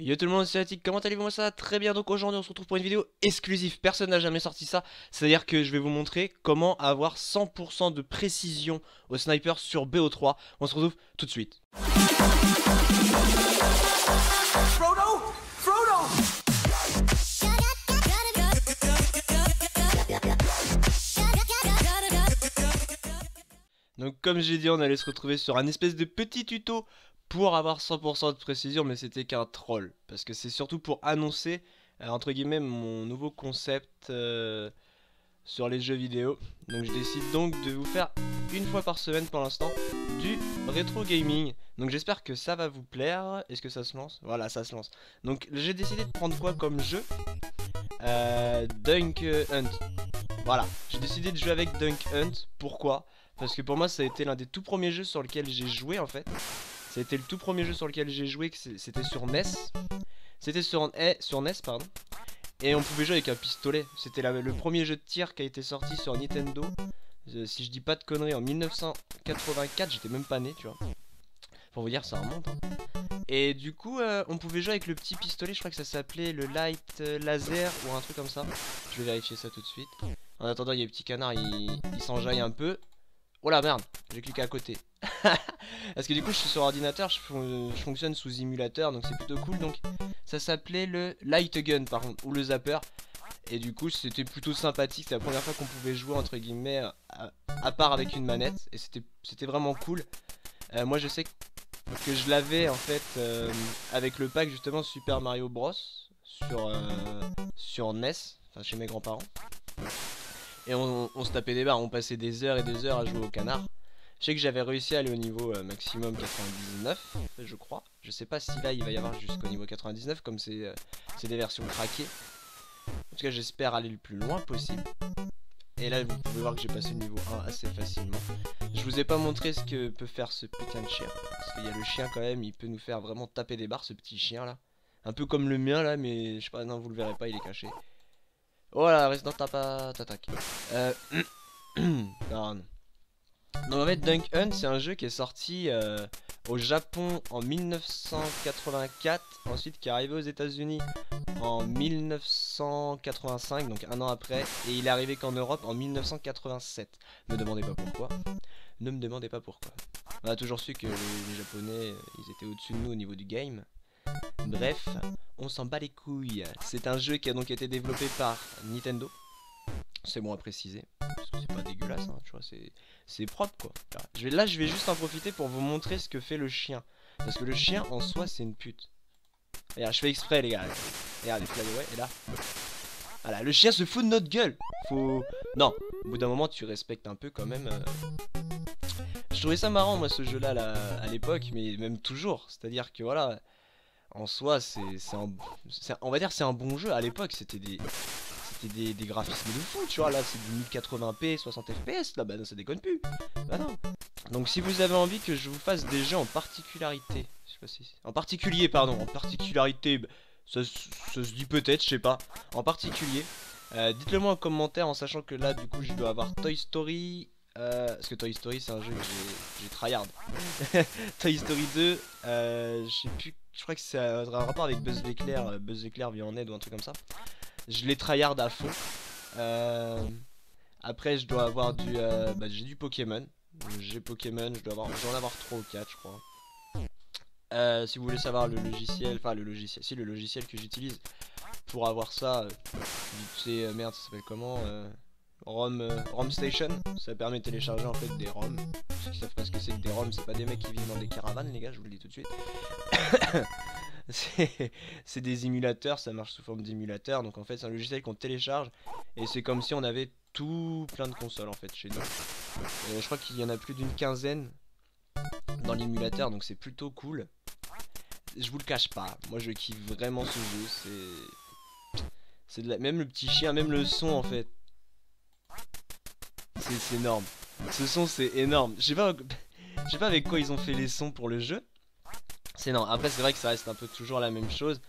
Yo tout le monde, c'est Attic, comment allez-vous? Moi ça va très bien. Donc aujourd'hui on se retrouve pour une vidéo exclusive, personne n'a jamais sorti ça. C'est à dire que je vais vous montrer comment avoir 100% de précision au sniper sur BO3. On se retrouve tout de suite. Frodo? Frodo! Donc comme j'ai dit, on allait se retrouver sur un espèce de petit tuto pour avoir 100% de précision, mais c'était qu'un troll. Parce que c'est surtout pour annoncer, entre guillemets, mon nouveau concept sur les jeux vidéo. Donc je décide donc de vous faire une fois par semaine pour l'instant du rétro gaming. Donc j'espère que ça va vous plaire. Est-ce que ça se lance? Voilà, ça se lance. Donc j'ai décidé de prendre quoi comme jeu? Dunk Hunt. Voilà, j'ai décidé de jouer avec Dunk Hunt. Pourquoi? Parce que pour moi ça a été l'un des tout premiers jeux sur lequel j'ai joué en fait. Ça a été le tout premier jeu sur lequel j'ai joué, c'était sur NES. C'était sur NES, pardon. Et on pouvait jouer avec un pistolet. C'était le premier jeu de tir qui a été sorti sur Nintendo. Si je dis pas de conneries, en 1984, j'étais même pas né, tu vois. Pour vous dire, ça remonte. Hein. Et du coup, on pouvait jouer avec le petit pistolet, je crois que ça s'appelait le Light Laser ou un truc comme ça. Je vais vérifier ça tout de suite. En attendant, il y a le petit canard, il s'enjaille un peu. Oh la merde, j'ai cliqué à côté. Parce que du coup je suis sur ordinateur, je fonctionne sous émulateur, donc c'est plutôt cool. Donc ça s'appelait le Light Gun par contre, ou le Zapper. Et du coup c'était plutôt sympathique, c'est la première fois qu'on pouvait jouer entre guillemets à part avec une manette. Et c'était vraiment cool. Moi je sais que je l'avais en fait avec le pack justement Super Mario Bros sur NES, enfin chez mes grands-parents. Et on se tapait des barres, on passait des heures et des heures à jouer au canard. Je sais que j'avais réussi à aller au niveau maximum 99, je crois. Je sais pas si là il va y avoir jusqu'au niveau 99, comme c'est des versions craquées. En tout cas j'espère aller le plus loin possible. Et là vous pouvez voir que j'ai passé le niveau 1 assez facilement. Je vous ai pas montré ce que peut faire ce putain de chien. Parce qu'il y a le chien quand même, il peut nous faire vraiment taper des barres, ce petit chien là. Un peu comme le mien là, mais je sais pas, non vous le verrez pas, il est caché. Voilà, reste dans ta t'attaque. Non. Donc en fait Dunk Hunt c'est un jeu qui est sorti au Japon en 1984, ensuite qui est arrivé aux États-Unis en 1985, donc un an après, et il est arrivé qu'en Europe en 1987. Ne me demandez pas pourquoi. Ne me demandez pas pourquoi. On a toujours su que les Japonais ils étaient au-dessus de nous au niveau du game. Bref, on s'en bat les couilles. C'est un jeu qui a donc été développé par Nintendo. C'est bon à préciser, parce que c'est pas dégueulasse, hein, tu vois, c'est propre quoi. Là, je vais juste en profiter pour vous montrer ce que fait le chien. Parce que le chien en soi, c'est une pute. Regarde, je fais exprès, les gars. Regarde, ouais, et là. Voilà, le chien se fout de notre gueule. Faut. Non, au bout d'un moment, tu respectes un peu quand même. Je trouvais ça marrant, moi, ce jeu-là, à l'époque, mais même toujours. C'est-à-dire que voilà, en soi, on va dire, c'est un bon jeu. À l'époque, c'était des graphismes de fou, tu vois, là c'est du 1080p, 60 fps, là bah non ça déconne plus, bah non. Donc si vous avez envie que je vous fasse des jeux en particularité, je sais pas si... En particulier, pardon, en particularité, bah, ça se dit peut-être, je sais pas, en particulier, dites-le moi en commentaire en sachant que là du coup je dois avoir Toy Story, parce que Toy Story c'est un jeu que j'ai tryhard. Toy Story 2, je sais plus, je crois que c'est un rapport avec Buzz l'éclair vient en aide ou un truc comme ça. Je les tryhard à fond. Après je dois avoir du j'ai du Pokémon. J'ai Pokémon, je dois en avoir 3 ou 4 je crois. Si vous voulez savoir le logiciel, le logiciel que j'utilise pour avoir ça, c'est merde, ça s'appelle comment, ROM Station. Ça permet de télécharger en fait des ROM. Ceux qui savent pas ce que c'est que des ROM, c'est pas des mecs qui vivent dans des caravanes les gars, je vous le dis tout de suite. C'est des émulateurs, ça marche sous forme d'émulateur. Donc en fait c'est un logiciel qu'on télécharge et c'est comme si on avait tout plein de consoles en fait chez nous. Je crois qu'il y en a plus d'une quinzaine dans l'émulateur, donc c'est plutôt cool. Je vous le cache pas, moi je kiffe vraiment ce jeu. C'est même le petit chien, même le son en fait. C'est énorme. Ce son c'est énorme. Je sais pas avec quoi ils ont fait les sons pour le jeu. C'est non, après c'est vrai que ça reste un peu toujours la même chose.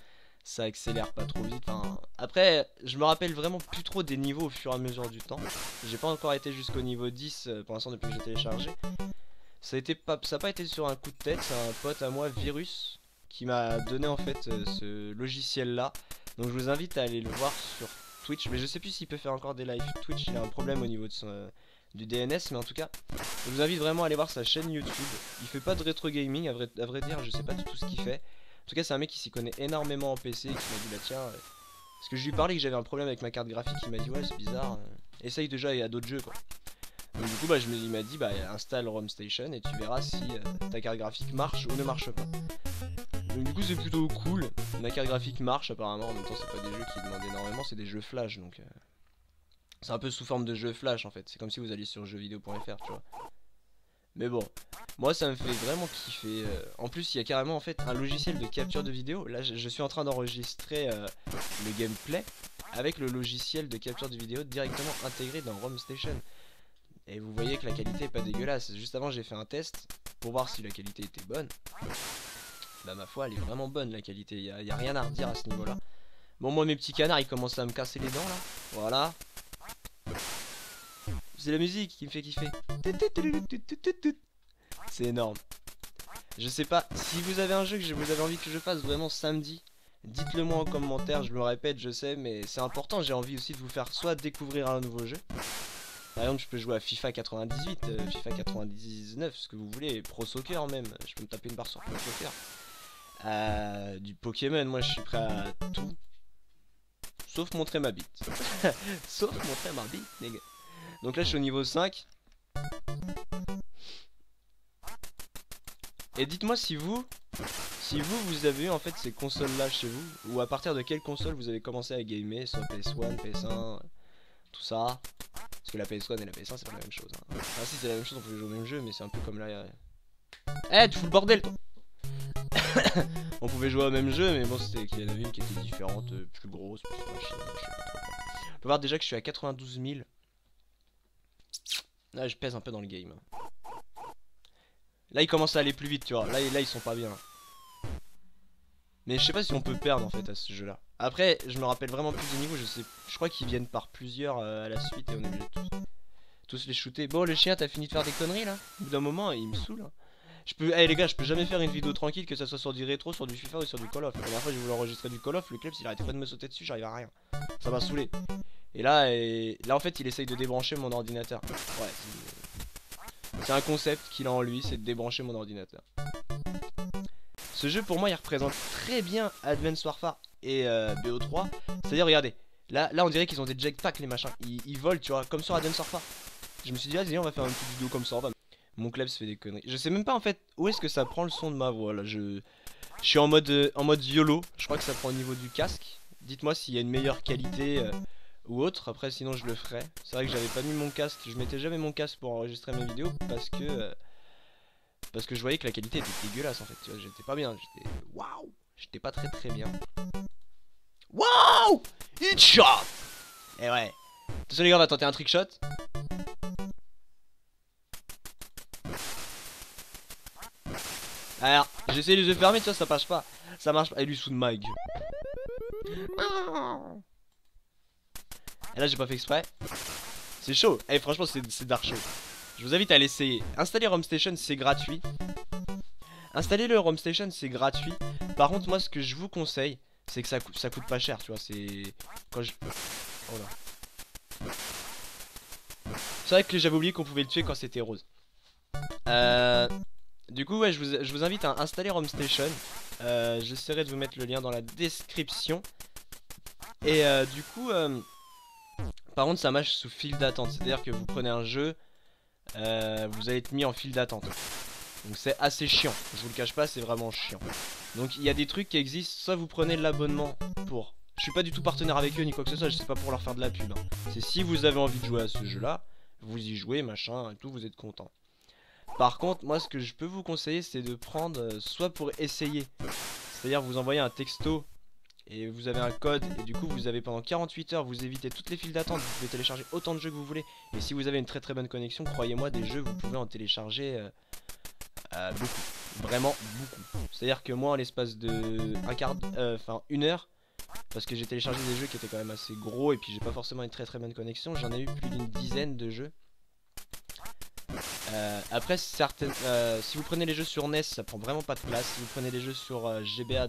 Ça accélère pas trop vite. Enfin, après, je me rappelle vraiment plus trop des niveaux au fur et à mesure du temps. J'ai pas encore été jusqu'au niveau 10 pour l'instant depuis que j'ai téléchargé. Ça a pas été sur un coup de tête, c'est un pote à moi, Virus, qui m'a donné en fait ce logiciel là. Donc je vous invite à aller le voir sur Twitch, mais je sais plus s'il peut faire encore des lives Twitch, il a un problème au niveau de du DNS, mais en tout cas je vous invite vraiment à aller voir sa chaîne YouTube. Il fait pas de rétro gaming, à vrai dire je sais pas du tout ce qu'il fait. En tout cas c'est un mec qui s'y connaît énormément en PC, qui m'a dit bah tiens, parce que je lui parlais que j'avais un problème avec ma carte graphique, il m'a dit ouais c'est bizarre, essaye déjà, il y a d'autres jeux quoi. Donc du coup bah, il m'a dit bah installe ROM Station et tu verras si ta carte graphique marche ou ne marche pas. Donc du coup c'est plutôt cool, ma carte graphique marche apparemment, en même temps c'est pas des jeux qui demandent énormément, c'est des jeux flash donc c'est un peu sous forme de jeu flash en fait, c'est comme si vous alliez sur jeuxvideo.fr tu vois. Mais bon, moi ça me fait vraiment kiffer, en plus il y a carrément en fait un logiciel de capture de vidéo, là je suis en train d'enregistrer le gameplay avec le logiciel de capture de vidéo directement intégré dans ROM Station. Et vous voyez que la qualité est pas dégueulasse. Juste avant j'ai fait un test pour voir si la qualité était bonne. Bah ma foi elle est vraiment bonne la qualité, y a rien à redire à ce niveau là. Bon moi mes petits canards ils commencent à me casser les dents là. Voilà. C'est la musique qui me fait kiffer. C'est énorme. Je sais pas, si vous avez un jeu que vous avez envie que je fasse vraiment samedi, dites-le moi en commentaire, je me répète je sais mais c'est important, j'ai envie aussi de vous faire soit découvrir un nouveau jeu. Par exemple je peux jouer à FIFA 98, FIFA 99, ce que vous voulez, Pro Soccer même, je peux me taper une barre sur Pro Soccer. Du Pokémon, moi je suis prêt à tout. Sauf montrer ma bite. Sauf montrer ma bite, les gars. Donc là je suis au niveau 5. Et dites-moi si vous avez eu en fait ces consoles là chez vous, ou à partir de quelle console vous avez commencé à gamer, soit PS1, PS1, tout ça. Parce que la PS1 et la PS1 c'est pas la même chose hein. Enfin si c'est la même chose, on peut jouer au même jeu, mais c'est un peu comme là. Eh tu fous le bordel toi. On pouvait jouer au même jeu mais bon c'était qu'il y en avait une qui était différente, plus grosse, plus machin, je sais pas trop quoi. On peut voir déjà que je suis à 92 000. Là je pèse un peu dans le game. Là il commence à aller plus vite tu vois, là ils sont pas bien. Mais je sais pas si on peut perdre en fait à ce jeu là. Après je me rappelle vraiment plus des niveaux, je crois qu'ils viennent par plusieurs à la suite et on est obligé de tous les shooter. Bon le chien t'as fini de faire des conneries là. Au bout d'un moment il me saoule hein. Eh les gars je peux jamais faire une vidéo tranquille, que ça soit sur du rétro, sur du FIFA ou sur du Call of. La dernière fois j'ai voulu enregistrer du Call of, le club s'il arrêtait pas de me sauter dessus j'arrive à rien. Ça m'a saoulé. Et là en fait il essaye de débrancher mon ordinateur. Ouais c'est un concept qu'il a en lui, c'est de débrancher mon ordinateur. Ce jeu pour moi il représente très bien Advance Warfare et BO3. C'est-à-dire regardez, là on dirait qu'ils ont des jetpacks les machins, ils volent tu vois, comme sur Advance Warfare. Je me suis dit vas-y on va faire une petite vidéo comme ça, Mon club se fait des conneries. Je sais même pas en fait où est-ce que ça prend le son de ma voix là. Je suis en mode YOLO. Je crois que ça prend au niveau du casque. Dites-moi s'il y a une meilleure qualité ou autre. Après sinon je le ferai. C'est vrai que j'avais pas mis mon casque. Je mettais jamais mon casque pour enregistrer mes vidéos parce que je voyais que la qualité était dégueulasse en fait. Tu vois, j'étais pas bien. J'étais waouh. J'étais pas très bien. Waouh. Headshot. Et ouais. Attention les gars, on va tenter un trickshot. Alors, j'essaie les yeux fermés, tu vois, ça passe pas. Ça marche pas. Et lui sous de ma gueule. Et là, j'ai pas fait exprès. C'est chaud. Eh, franchement, c'est dark chaud. Je vous invite à l'essayer. Installer ROM Station, c'est gratuit. Installer le ROM Station, c'est gratuit. Par contre, moi, ce que je vous conseille, c'est que ça coûte pas cher, tu vois. C'est. Quand je. Oh là. C'est vrai que j'avais oublié qu'on pouvait le tuer quand c'était rose. Du coup ouais je vous invite à installer ROM Station. J'essaierai de vous mettre le lien dans la description. Et du coup par contre ça marche sous file d'attente. C'est à dire que vous prenez un jeu, vous allez être mis en file d'attente. Donc c'est assez chiant, je vous le cache pas, c'est vraiment chiant. Donc il y a des trucs qui existent. Soit vous prenez l'abonnement pour... Je suis pas du tout partenaire avec eux ni quoi que ce soit, je sais pas pour leur faire de la pub hein. C'est si vous avez envie de jouer à ce jeu là, vous y jouez machin et tout, vous êtes content. Par contre, moi ce que je peux vous conseiller c'est de prendre soit pour essayer, c'est-à-dire vous envoyez un texto et vous avez un code et du coup vous avez pendant 48 heures, vous évitez toutes les files d'attente, vous pouvez télécharger autant de jeux que vous voulez. Et si vous avez une très bonne connexion, croyez-moi, des jeux vous pouvez en télécharger beaucoup, vraiment beaucoup. C'est-à-dire que moi en l'espace de une heure, parce que j'ai téléchargé des jeux qui étaient quand même assez gros et puis j'ai pas forcément une très bonne connexion, j'en ai eu plus d'une dizaine de jeux. Après certaines, si vous prenez les jeux sur NES, ça prend vraiment pas de place. Si vous prenez les jeux sur GBA,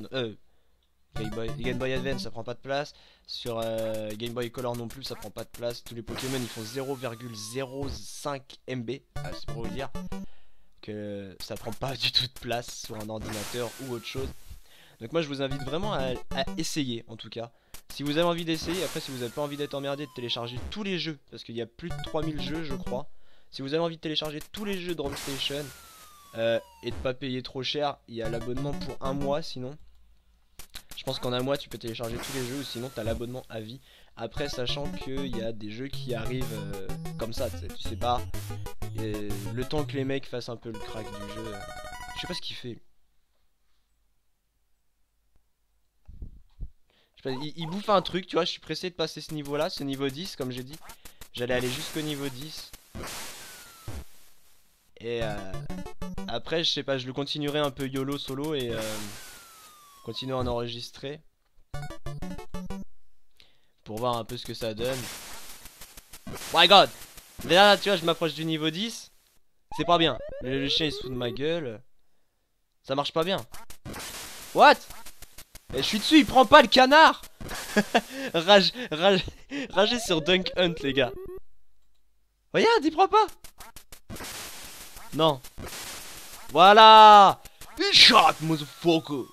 Game Boy Advance, ça prend pas de place. Sur Game Boy Color non plus, ça prend pas de place. Tous les Pokémon ils font 0,05 MB. C'est pour vous dire que ça prend pas du tout de place sur un ordinateur ou autre chose. Donc moi je vous invite vraiment à essayer en tout cas. Si vous avez envie d'essayer, après si vous n'avez pas envie d'être emmerdé, de télécharger tous les jeux, parce qu'il y a plus de 3000 jeux je crois. Si vous avez envie de télécharger tous les jeux de Romstation et de pas payer trop cher, il y a l'abonnement pour un mois sinon. Je pense qu'en un mois tu peux télécharger tous les jeux ou sinon tu as l'abonnement à vie. Après sachant qu'il y a des jeux qui arrivent comme ça, tu sais pas. Le temps que les mecs fassent un peu le crack du jeu. Je sais pas ce qu'il fait. Je sais pas, il bouffe un truc, tu vois, je suis pressé de passer ce niveau là, ce niveau 10 comme j'ai dit. J'allais aller jusqu'au niveau 10. Et après je sais pas, je le continuerai un peu YOLO solo et continuer à en enregistrer. Pour voir un peu ce que ça donne. Oh my god! Là tu vois je m'approche du niveau 10. C'est pas bien. Le chien il se fout de ma gueule. Ça marche pas bien. What? Et je suis dessus, il prend pas le canard. Ragez sur Dunk Hunt les gars. Regarde, il prend pas. Non. Voilà. Shot motherfucker.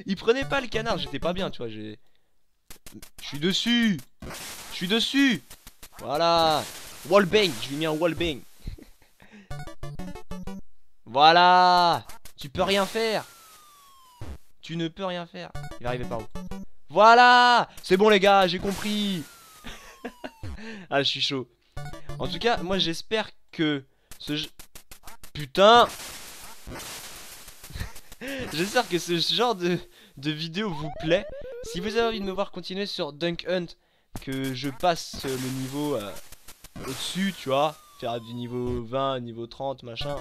Il prenait pas le canard, j'étais pas bien tu vois. Je suis dessus. Je suis dessus. Voilà. Wallbang, je lui ai mis un wallbang. Voilà. Tu peux rien faire. Tu ne peux rien faire. Il va arriver par où? Voilà. C'est bon les gars, j'ai compris. Ah je suis chaud. En tout cas, moi j'espère que ce jeu... Putain. J'espère que ce genre de vidéo vous plaît. Si vous avez envie de me voir continuer sur Dunk Hunt, que je passe le niveau au-dessus, tu vois, faire du niveau 20, niveau 30, machin,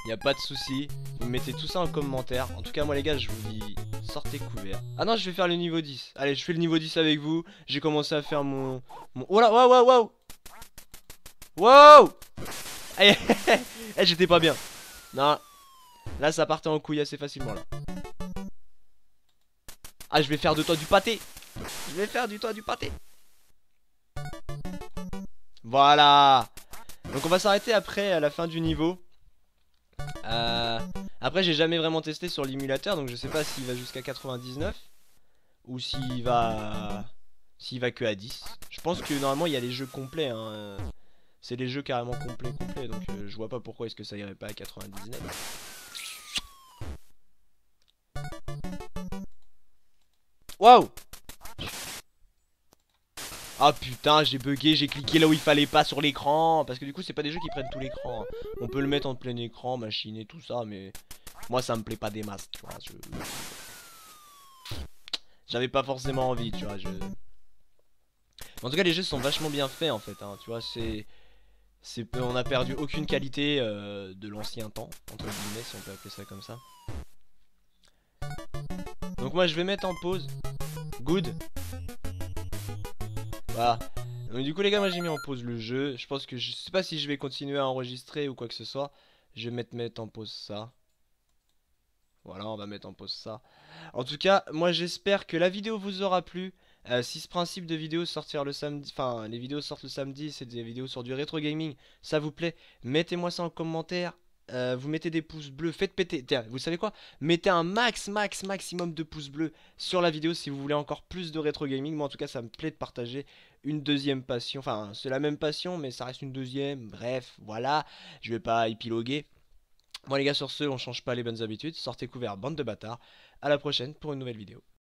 y a pas de souci. Vous mettez tout ça en commentaire. En tout cas, moi les gars, je vous dis, sortez couverts. Ah non, je vais faire le niveau 10. Allez, je fais le niveau 10 avec vous. J'ai commencé à faire mon... Oh là, wow, wow, wow. Wow. Eh, j'étais pas bien. Non. Là, ça partait en couille assez facilement, là. Ah, je vais faire de toi du pâté. Je vais faire du toi du pâté. Voilà. Donc on va s'arrêter après à la fin du niveau. Après j'ai jamais vraiment testé sur l'émulateur, donc je sais pas s'il va jusqu'à 99 ou s'il va que à 10. Je pense que normalement il y a les jeux complets hein. C'est les jeux carrément complets donc je vois pas pourquoi est-ce que ça irait pas à 99. Waouh. Ah putain, j'ai bugué, j'ai cliqué là où il fallait pas sur l'écran. Parce que du coup c'est pas des jeux qui prennent tout l'écran. On peut le mettre en plein écran, machine et tout ça, mais moi ça me plaît pas des masses, tu vois. J'avais pas forcément envie, tu vois. En tout cas les jeux sont vachement bien faits en fait, hein, tu vois, on a perdu aucune qualité de l'ancien temps, entre guillemets si on peut appeler ça comme ça. Donc moi je vais mettre en pause. Good. Voilà. Donc du coup les gars, moi j'ai mis en pause le jeu. Je pense que je sais pas si je vais continuer à enregistrer ou quoi que ce soit. Je vais mettre en pause ça. Voilà, on va mettre en pause ça. En tout cas, moi j'espère que la vidéo vous aura plu. Si ce principe de vidéo sortir le samedi, enfin les vidéos sortent le samedi, c'est des vidéos sur du rétro gaming, ça vous plaît, mettez-moi ça en commentaire. Vous mettez des pouces bleus, faites péter, tiens, vous savez quoi? Mettez un maximum de pouces bleus sur la vidéo si vous voulez encore plus de rétro gaming. Moi en tout cas ça me plaît de partager une deuxième passion, enfin c'est la même passion mais ça reste une deuxième, bref, voilà, je vais pas épiloguer. Bon les gars, sur ce, on change pas les bonnes habitudes, sortez couverts, bande de bâtards, à la prochaine pour une nouvelle vidéo.